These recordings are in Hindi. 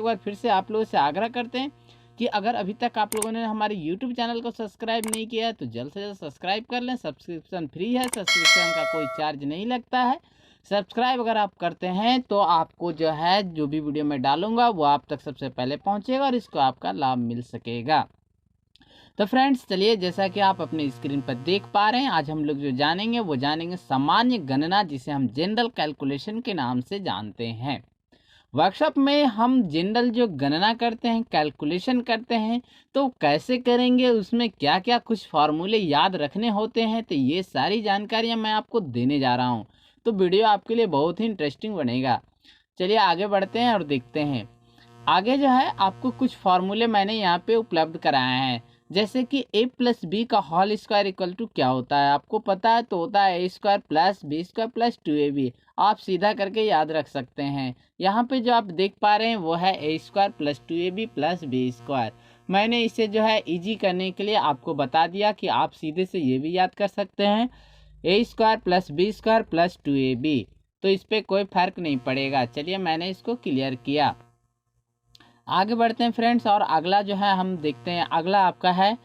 बार फिर से आप लोगों से आग्रह करते हैं कि अगर अभी तक आप लोगों ने हमारे यूट्यूब चैनल को सब्सक्राइब नहीं किया है तो जल्द से जल्द सब्सक्राइब कर लें। सब्सक्रिप्शन फ्री है, सब्सक्रिप्शन का कोई चार्ज नहीं लगता है। सब्सक्राइब अगर आप करते हैं तो आपको जो है जो भी वीडियो मैं डालूंगा वो आप तक सबसे पहले पहुंचेगा और इसको आपका लाभ मिल सकेगा। तो फ्रेंड्स चलिए, जैसा कि आप अपने स्क्रीन पर देख पा रहे हैं, आज हम लोग जो जानेंगे वो जानेंगे सामान्य गणना, जिसे हम जनरल कैलकुलेशन के नाम से जानते हैं। वर्कशॉप में हम जनरल जो गणना करते हैं, कैलकुलेशन करते हैं, तो कैसे करेंगे, उसमें क्या क्या कुछ फार्मूले याद रखने होते हैं, तो ये सारी जानकारियां मैं आपको देने जा रहा हूं। तो वीडियो आपके लिए बहुत ही इंटरेस्टिंग बनेगा। चलिए आगे बढ़ते हैं और देखते हैं। आगे जो है आपको कुछ फार्मूले मैंने यहाँ पे उपलब्ध कराए हैं, जैसे कि a प्लस बी का होल स्क्वायर इक्वल टू क्या होता है, आपको पता है तो होता है a square plus B square plus 2ab। आप सीधा करके याद रख सकते हैं। यहाँ पे जो आप देख पा रहे हैं वो है a square plus 2ab plus B square. मैंने इसे जो है इजी करने के लिए आपको बता दिया कि आप सीधे से ये भी याद कर सकते हैं a square plus B square plus 2ab, तो इस पर कोई फर्क नहीं पड़ेगा। चलिए मैंने इसको क्लियर किया। आगे बढ़ते हैं फ्रेंड्स, और अगला जो है हम देखते हैं। अगला आपका है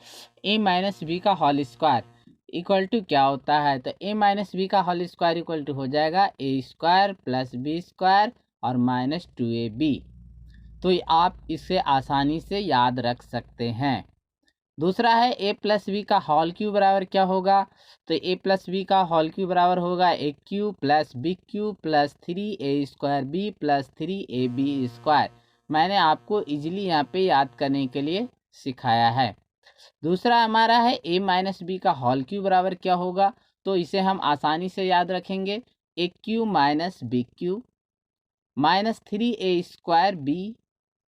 a माइनस बी का होल स्क्वायर इक्वल टू क्या होता है, तो a माइनस बी का होल स्क्वायर इक्वल टू हो जाएगा a square plus B square और माइनस 2ab। तो आप इसे आसानी से याद रख सकते हैं। दूसरा है a प्लस बी का होल क्यूब बराबर क्या होगा, तो a प्लस बी का होल क्यूब बराबर होगा a cube plus B cube plus 3a square B plus 3ab square. मैंने आपको इजीली यहाँ पे याद करने के लिए सिखाया है। दूसरा हमारा है a माइनस बी का होल क्यूब बराबर क्या होगा, तो इसे हम आसानी से याद रखेंगे a cube minus B cube minus 3a square B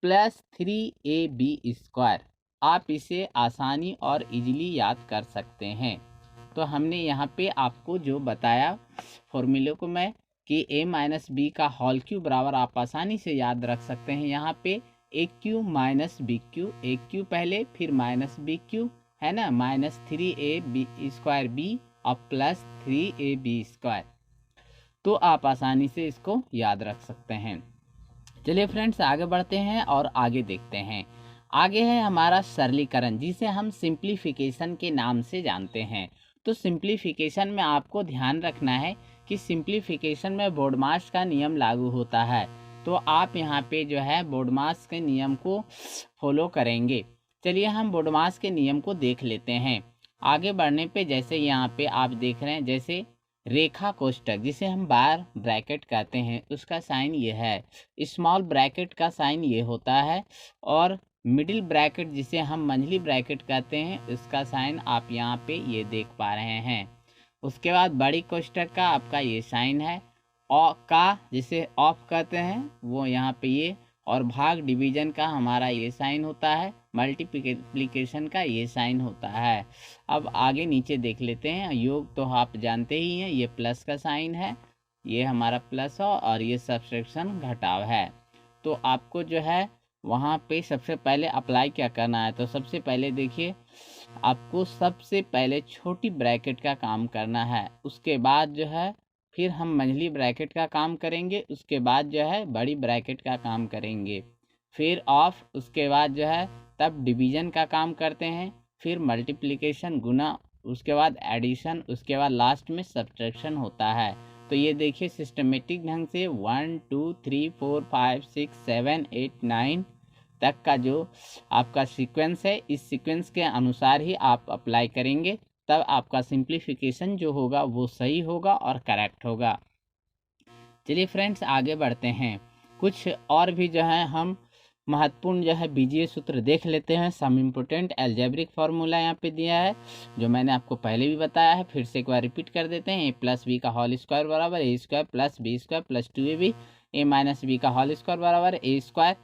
plus 3ab square. आप इसे आसानी और इजीली याद कर सकते हैं। तो हमने यहाँ पे आपको जो बताया फॉर्मूले को मैं कि a माइनस बी का होल क्यूब बराबर आप आसानी से याद रख सकते हैं। यहाँ पे a cube minus B cube, a cube पहले फिर माइनस बी क्यूब है ना, माइनस 3ab स्क्वायर बी और प्लस 3ab स्क्वायर। तो आप आसानी से इसको याद रख सकते हैं। चलिए फ्रेंड्स आगे बढ़ते हैं और आगे देखते हैं। आगे है हमारा सरलीकरण, जिसे हम सिंप्लीफिकेशन के नाम से जानते हैं। तो सिंप्लीफिकेशन में आपको ध्यान रखना है कि सिंप्लीफिकेशन में बोर्डमास का नियम लागू होता है। तो आप यहाँ पे जो है बोर्डमास के नियम को फॉलो करेंगे। चलिए हम बोर्डमास के नियम को देख लेते हैं। आगे बढ़ने पे जैसे यहाँ पे आप देख रहे हैं, जैसे रेखा कोष्ठक जिसे हम बार ब्रैकेट कहते हैं, उसका साइन ये है, स्मॉल ब्रैकेट का साइन ये होता है, और मिडिल ब्रैकेट जिसे हम मंझली ब्रैकेट कहते हैं उसका साइन आप यहाँ पे ये देख पा रहे हैं। उसके बाद बड़ी कोष्ठक का आपका ये साइन है, और का जिसे ऑफ कहते हैं वो यहाँ पे ये, और भाग डिवीजन का हमारा ये साइन होता है, मल्टीप्लिकेशन का ये साइन होता है। अब आगे नीचे देख लेते हैं। योग तो आप जानते ही हैं, ये प्लस का साइन है, ये हमारा प्लस हो, और ये सब्ट्रैक्शन घटाव है। तो आपको जो है वहाँ पे सबसे पहले अप्लाई क्या करना है, तो सबसे पहले देखिए आपको सबसे पहले छोटी ब्रैकेट का काम करना है, उसके बाद जो है फिर हम मंझली ब्रैकेट का काम करेंगे, उसके बाद जो है बड़ी ब्रैकेट का काम करेंगे, फिर ऑफ, उसके बाद जो है तब डिवीजन का काम करते हैं, फिर मल्टीप्लिकेशन गुना, उसके बाद एडिशन, उसके बाद लास्ट में सब्ट्रैक्शन होता है। तो ये देखिए सिस्टमेटिक ढंग से 1 2 3 4 5 6 7 8 9 तक का जो आपका सीक्वेंस है, इस सीक्वेंस के अनुसार ही आप अप्लाई करेंगे, तब आपका सिंप्लीफिकेशन जो होगा वो सही होगा और करेक्ट होगा। चलिए फ्रेंड्स आगे बढ़ते हैं। कुछ और भी जो है हम महत्वपूर्ण जो है बीजीय सूत्र देख लेते हैं। सम इम्पोर्टेंट एल्जेब्रिक फार्मूला यहाँ पे दिया है, जो मैंने आपको पहले भी बताया है, फिर से एक बार रिपीट कर देते हैं। a प्लस बी का होल स्क्वायर बराबर a square plus B square plus 2ab, a minus B का होल स्क्वायर बराबर a स्क्वायर,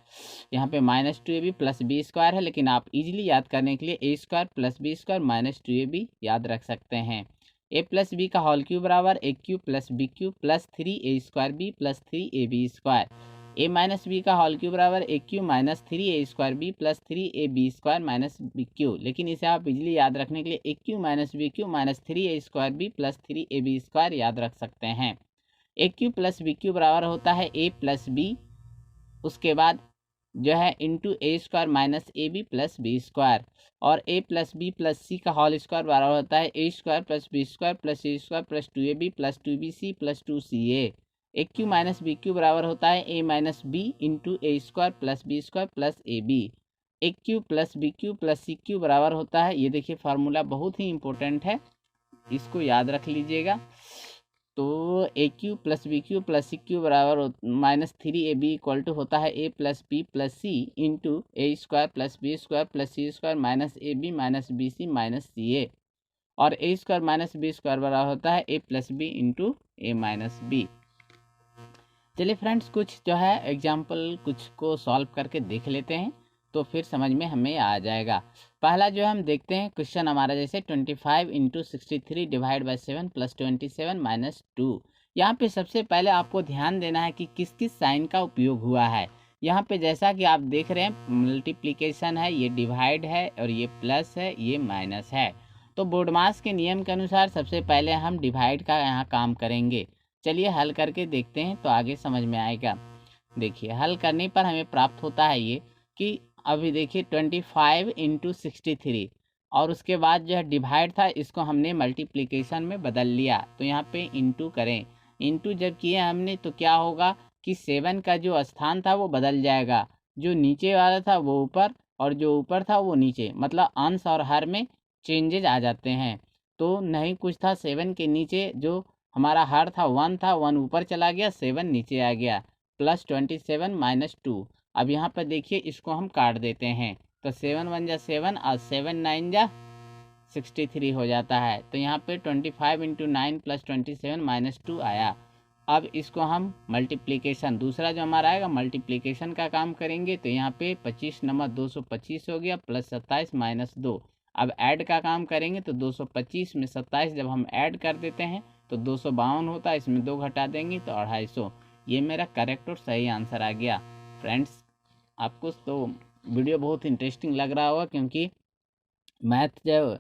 यहाँ पे minus 2ab plus B square है, लेकिन आप इजीली याद करने के लिए a square plus B square minus 2ab याद रख सकते हैं। a प्लस बी का होल क्यूब बराबर a cube plus B cube plus 3a square B plus 3ab square. a minus B का होल क्यूब बराबर a cube minus 3a square B plus 3ab square minus B cube, लेकिन इसे आप इजीली याद रखने के लिए a cube minus B cube minus 3a square B plus 3ab square याद रख सकते हैं। a cube plus B cube बराबर होता है a प्लस बी, उसके बाद जो है into a square minus a b plus B square, और a plus b plus c का होल स्क्वायर बराबर होता है a square plus B square plus c square plus 2ab plus 2bc plus 2ca। A cube minus b cube बराबर होता है a minus b into a square plus B square plus a b. A cube plus b cube plus c cube बराबर होता है, ये देखिए फार्मूला बहुत ही इंपॉर्टेंट है, इसको याद रख लीजिएगा। तो a cube plus b cube plus c cube बराबर माइनस 3ab इक्वल टू होता है a plus b plus c into a square plus B square plus c square minus a b minus b c minus c a, और a square minus b square बराबर होता है a plus b into a minus b. चलिए फ्रेंड्स, कुछ जो है एग्जाम्पल कुछ को सॉल्व करके देख लेते हैं तो फिर समझ में हमें आ जाएगा। पहला जो हम देखते हैं क्वेश्चन हमारा, जैसे 25 into 63 divide by 7 plus 27 minus 2। यहाँ पे सबसे पहले आपको ध्यान देना है कि किस किस साइन का उपयोग हुआ है। यहाँ पे जैसा कि आप देख रहे हैं मल्टीप्लिकेशन है, ये डिवाइड है, और ये प्लस है, ये माइनस है। तो बोर्डमास के नियम के अनुसार सबसे पहले हम डिवाइड का यहाँ काम करेंगे। चलिए हल करके देखते हैं तो आगे समझ में आएगा। देखिए हल करने पर हमें प्राप्त होता है ये कि अभी देखिए 25 इंटू 63, और उसके बाद जो है डिवाइड था इसको हमने मल्टीप्लिकेशन में बदल लिया, तो यहाँ पे इंटू करें। इंटू जब किए हमने तो क्या होगा कि 7 का जो स्थान था वो बदल जाएगा, जो नीचे वाला था वो ऊपर और जो ऊपर था वो नीचे, मतलब अंश और हर में चेंजेज आ जाते हैं। तो नहीं कुछ था 7 के नीचे, जो हमारा हर था 1 था, 1 ऊपर चला गया, 7 नीचे आ गया, प्लस 27 माइनस 2। अब यहाँ पर देखिए इसको हम काट देते हैं, तो 7 1 जा 7 और 7 9 जा 63 हो जाता है। तो यहाँ पे 25 इंटू 9 प्लस 27 माइनस 2 आया। अब इसको हम मल्टीप्लिकेशन, दूसरा जो हमारा आएगा मल्टीप्लिकेशन का काम करेंगे, तो यहाँ पे 25 नंबर 225 हो गया प्लस 27 माइनस 2। अब ऐड का काम करेंगे तो 225 में 27 जब हम ऐड कर देते हैं तो 252 होता है, इसमें 2 घटा देंगे तो 250। ये मेरा करेक्ट और सही आंसर आ गया। फ्रेंड्स, आपको तो वीडियो बहुत इंटरेस्टिंग लग रहा होगा, क्योंकि मैथ जो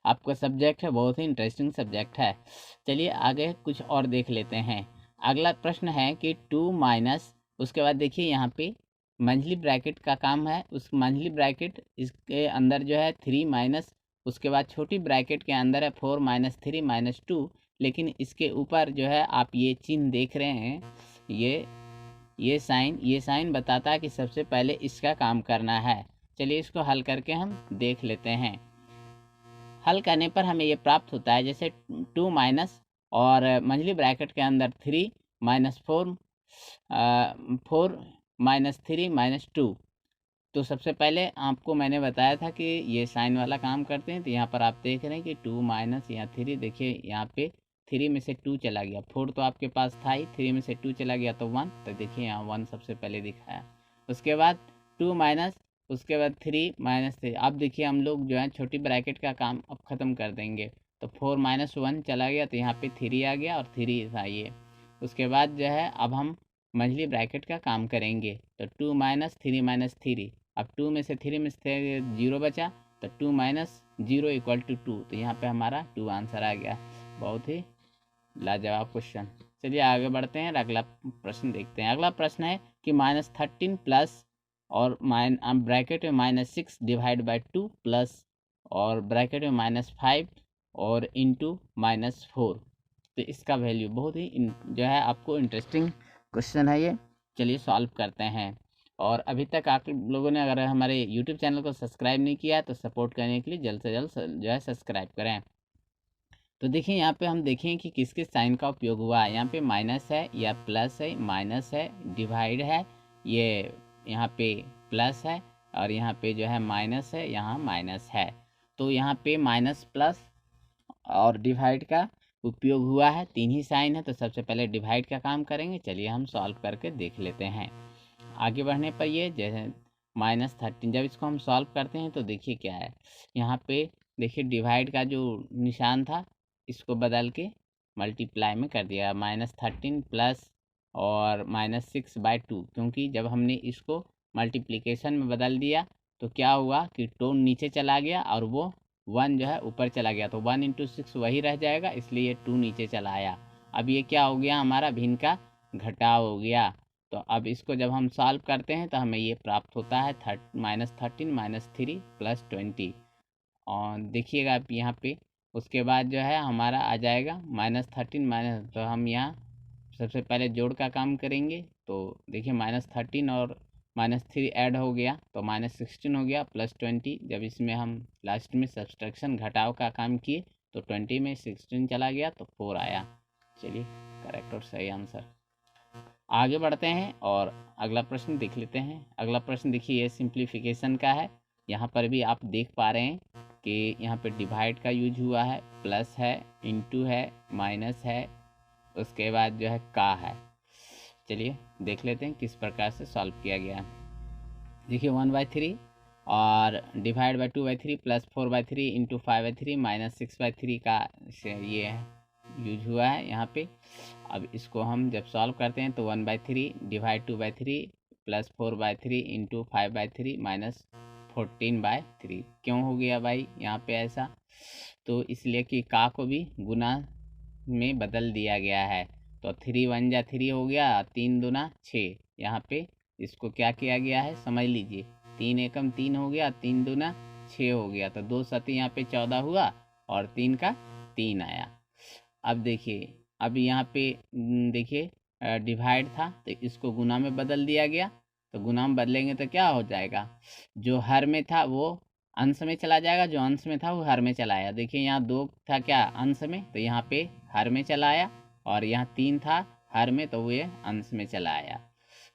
आपका सब्जेक्ट है बहुत ही इंटरेस्टिंग सब्जेक्ट है। चलिए आगे कुछ और देख लेते हैं। अगला प्रश्न है कि 2 माइनस, उसके बाद देखिए यहाँ पे मंझली ब्रैकेट का काम है, उस मंझली ब्रैकेट इसके अंदर जो है 3 माइनस, उसके बाद छोटी ब्रैकेट के अंदर है 4 माइनस 3 माइनस 2, लेकिन इसके ऊपर जो है आप ये चिन्ह देख रहे हैं, ये साइन बताता है कि सबसे पहले इसका काम करना है। चलिए इसको हल करके हम देख लेते हैं। हल करने पर हमें ये प्राप्त होता है, जैसे 2 माइनस और मंझली ब्रैकेट के अंदर 3 माइनस 4 माइनस 3 माइनस 2। तो सबसे पहले आपको मैंने बताया था कि ये साइन वाला काम करते हैं, तो यहाँ पर आप देख रहे हैं कि 2 माइनस यहाँ 3, देखिए यहाँ पे 3 में से 2 चला गया, 4 तो आपके पास था ही, 3 में से 2 चला गया तो 1, तो देखिए यहाँ 1 सबसे पहले दिखाया। उसके बाद 2 माइनस, उसके बाद 3 माइनस 3। अब देखिए हम लोग जो है छोटी ब्रैकेट का काम अब ख़त्म कर देंगे, तो 4 माइनस 1 चला गया, तो यहाँ पे 3 आ गया और 3 था ये। उसके बाद जो है अब हम मंझली ब्रैकेट का काम करेंगे, तो 2 माइनस 3 माइनस 3, अब 2 में से 3 में से 0 बचा, तो 2 माइनस 0 इक्वल टू 2, तो यहाँ पे हमारा 2 आंसर आ गया। बहुत ही लाजवाब क्वेश्चन। चलिए आगे बढ़ते हैं, अगला प्रश्न देखते हैं। अगला प्रश्न है कि -13 प्लस और ब्रैकेट में -6 डिवाइड बाई 2 प्लस और ब्रैकेट में -5 और इंटू -4, तो इसका वैल्यू बहुत ही जो है आपको इंटरेस्टिंग क्वेश्चन है ये। चलिए सॉल्व करते हैं। और अभी तक आप लोगों ने अगर हमारे यूट्यूब चैनल को सब्सक्राइब नहीं किया है तो सपोर्ट करने के लिए जल्द से जल्द जो है सब्सक्राइब करें। तो देखिए यहाँ पे हम देखें कि किस किस साइन का उपयोग हुआ है। यहाँ पे माइनस है या प्लस है, माइनस है, डिवाइड है, ये यहाँ पे प्लस है, और यहाँ पे जो है माइनस है, यहाँ माइनस है। तो यहाँ पे माइनस प्लस और डिवाइड का उपयोग हुआ है, 3 ही साइन है, तो सबसे पहले डिवाइड का काम करेंगे। चलिए हम सॉल्व करके देख लेते हैं। आगे बढ़ने पर ये जैसे -13, जब इसको हम सॉल्व करते हैं तो देखिए क्या है, यहाँ पे देखिए डिवाइड का जो निशान था इसको बदल के मल्टीप्लाई में कर दिया, -13 प्लस और -6/2, क्योंकि जब हमने इसको मल्टीप्लिकेशन में बदल दिया तो क्या हुआ कि टोन नीचे चला गया और वो 1 जो है ऊपर चला गया, तो 1 इंटू 6 वही रह जाएगा, इसलिए 2 नीचे चला आया। अब ये क्या हो गया, हमारा भिन्न का घटाव हो गया। तो अब इसको जब हम सॉल्व करते हैं तो हमें ये प्राप्त होता है -13 -3 +20। और देखिएगा आप यहाँ पे उसके बाद जो है हमारा आ जाएगा -13 तो हम यहाँ सबसे पहले जोड़ का काम करेंगे। तो देखिए -13 और -3 ऐड हो गया तो -16 हो गया +20। जब इसमें हम लास्ट में सब्सट्रैक्शन घटाव का काम किए तो 20 में 16 चला गया तो 4 आया। चलिए करेक्ट और सही आंसर। आगे बढ़ते हैं और अगला प्रश्न देख लेते हैं। अगला प्रश्न देखिए ये सिंप्लीफिकेशन का है। यहाँ पर भी आप देख पा रहे हैं कि यहाँ पे डिवाइड का यूज हुआ है, प्लस है, इनटू है, माइनस है, उसके बाद जो है का है। चलिए देख लेते हैं किस प्रकार से सॉल्व किया गया है। देखिए 1/3 और divide by 2/3 plus 4/3 into 5/3 minus 6/3 का ये है यूज हुआ है यहाँ पे। अब इसको हम जब सॉल्व करते हैं तो 1/3 डिवाइड 2/3 प्लस 4/3 इंटू 5/3 माइनस 14/3 क्यों हो गया भाई यहाँ पे ऐसा? तो इसलिए कि का को भी गुना में बदल दिया गया है। तो 3 1 जा 3 हो गया, 3 दूना 6। यहाँ पे इसको क्या किया गया है समझ लीजिए, 3 एकम 3 हो गया, 3 दूना 6 हो गया, तो 2 सती यहाँ पे 14 हुआ और 3 का 3 आया। अब देखिए अब यहाँ पे देखिए डिवाइड था तो इसको गुना में बदल दिया गया। तो गुना में बदलेंगे तो क्या हो जाएगा, जो हर में था वो अंश में चला जाएगा, जो अंश में था वो हर में चला आया। देखिए यहाँ 2 था क्या अंश में, तो यहाँ पे हर में चला आया, और यहाँ 3 था हर में तो वो ये अंश में चला आया।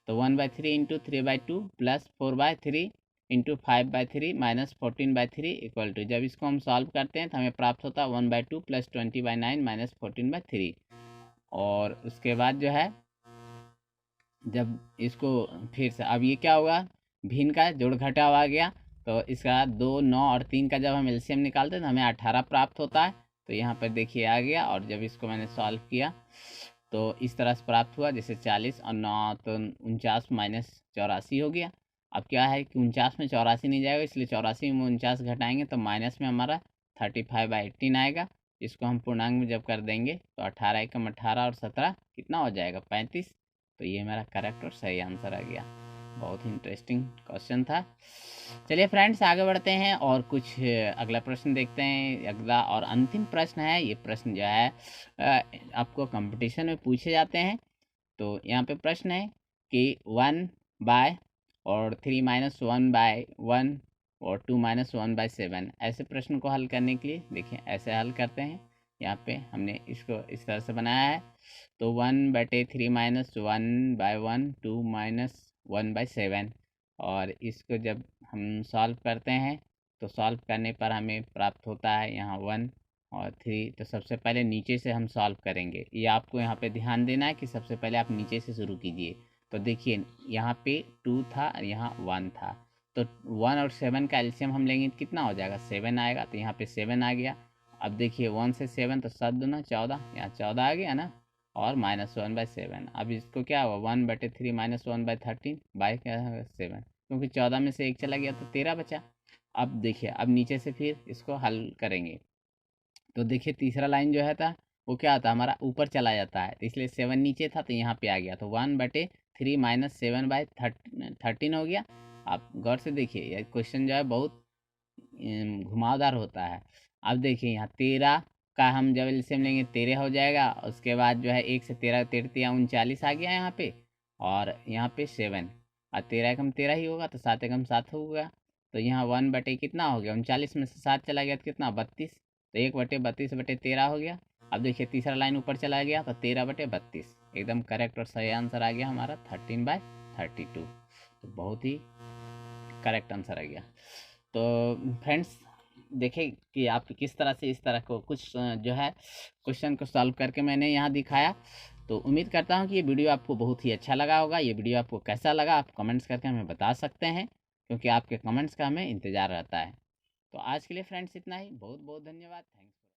तो 1/3 into 3/2 plus 4/3 into 5/3 minus 14/3 equal to, जब इसको हम सॉल्व करते हैं तो हमें प्राप्त होता है 1/2 प्लस 20/9 माइनस 14/3। और उसके बाद जो है जब इसको फिर से अब ये क्या होगा, भिन्न का जोड़ घटाव आ गया, तो इसका 2 9 और 3 का जब हम एलसीएम निकालते हैं तो हमें 18 प्राप्त होता है। तो यहाँ पर देखिए आ गया, और जब इसको मैंने सॉल्व किया तो इस तरह से प्राप्त हुआ, जैसे 40 और 9 तो 49 माइनस 84 हो गया। अब क्या है कि 49 में 84 नहीं जाएगा, इसलिए 84 में 49 घटाएंगे तो माइनस में हमारा 35/18 आएगा। इसको हम पूर्णांक में जब कर देंगे तो 18 एकम 18 और 17 कितना हो जाएगा 35। तो ये मेरा करेक्ट और सही आंसर आ गया। बहुत ही इंटरेस्टिंग क्वेश्चन था। चलिए फ्रेंड्स आगे बढ़ते हैं और कुछ अगला प्रश्न देखते हैं। अगला और अंतिम प्रश्न है, ये प्रश्न जो है आपको कंपटीशन में पूछे जाते हैं। तो यहाँ पे प्रश्न है कि 1 बाय और 3 - 1/1 और 2 - 1/7, ऐसे प्रश्न को हल करने के लिए देखिए ऐसे हल करते हैं। यहाँ पे हमने इसको इस तरह से बनाया है। तो 1/3 - 1/1 2 - 1/7, और इसको जब हम सॉल्व करते हैं तो सॉल्व करने पर हमें प्राप्त होता है यहाँ 1 और 3। तो सबसे पहले नीचे से हम सॉल्व करेंगे, ये आपको यहाँ पे ध्यान देना है कि सबसे पहले आप नीचे से शुरू कीजिए। तो देखिए यहाँ पे 2 था और यहाँ 1 था, तो 1 और 7 का एलसीएम हम लेंगे तो कितना हो जाएगा 7 आएगा। तो यहाँ पे 7 आ गया। अब देखिए 1 से 7 तो 7 दूना 14, यहाँ 14 आ गया ना, और -1/7। अब इसको क्या हुआ 1/3 - 1/13 बाय क्या है 7, क्योंकि 14 में से 1 चला गया तो 13 बचा। अब देखिए अब नीचे से फिर इसको हल करेंगे। तो देखिए तीसरा लाइन जो है था वो क्या था हमारा ऊपर चला जाता है, तो इसलिए 7 नीचे था तो यहाँ पे आ गया, तो 1/3 - 7/13 हो गया। आप गौर से देखिए ये क्वेश्चन जो है बहुत घुमावदार होता है। अब देखिए यहाँ 13 का हम जब एलसीएम लेंगे 13 हो जाएगा। उसके बाद जो है 1 से 13 13 39 आ गया यहाँ पे, और यहाँ पे 7 और 13 एकम 13 ही होगा, तो 7 एकम 7 होगा। तो यहाँ 1 कितना हो गया 39 में से 7 चला गया तो कितना 32, तो 1/32/13 हो गया। अब देखिए तीसरा लाइन ऊपर चला गया तो 13/32, एकदम करेक्ट और सही आंसर आ गया हमारा 13/32। तो बहुत ही करेक्ट आंसर आ गया। तो फ्रेंड्स देखें कि आप किस तरह से इस तरह को कुछ जो है क्वेश्चन को सॉल्व करके मैंने यहाँ दिखाया। तो उम्मीद करता हूँ कि ये वीडियो आपको बहुत ही अच्छा लगा होगा। ये वीडियो आपको कैसा लगा आप कमेंट्स करके हमें बता सकते हैं, क्योंकि आपके कमेंट्स का हमें इंतज़ार रहता है। तो आज के लिए फ्रेंड्स इतना ही, बहुत बहुत धन्यवाद, थैंक्स।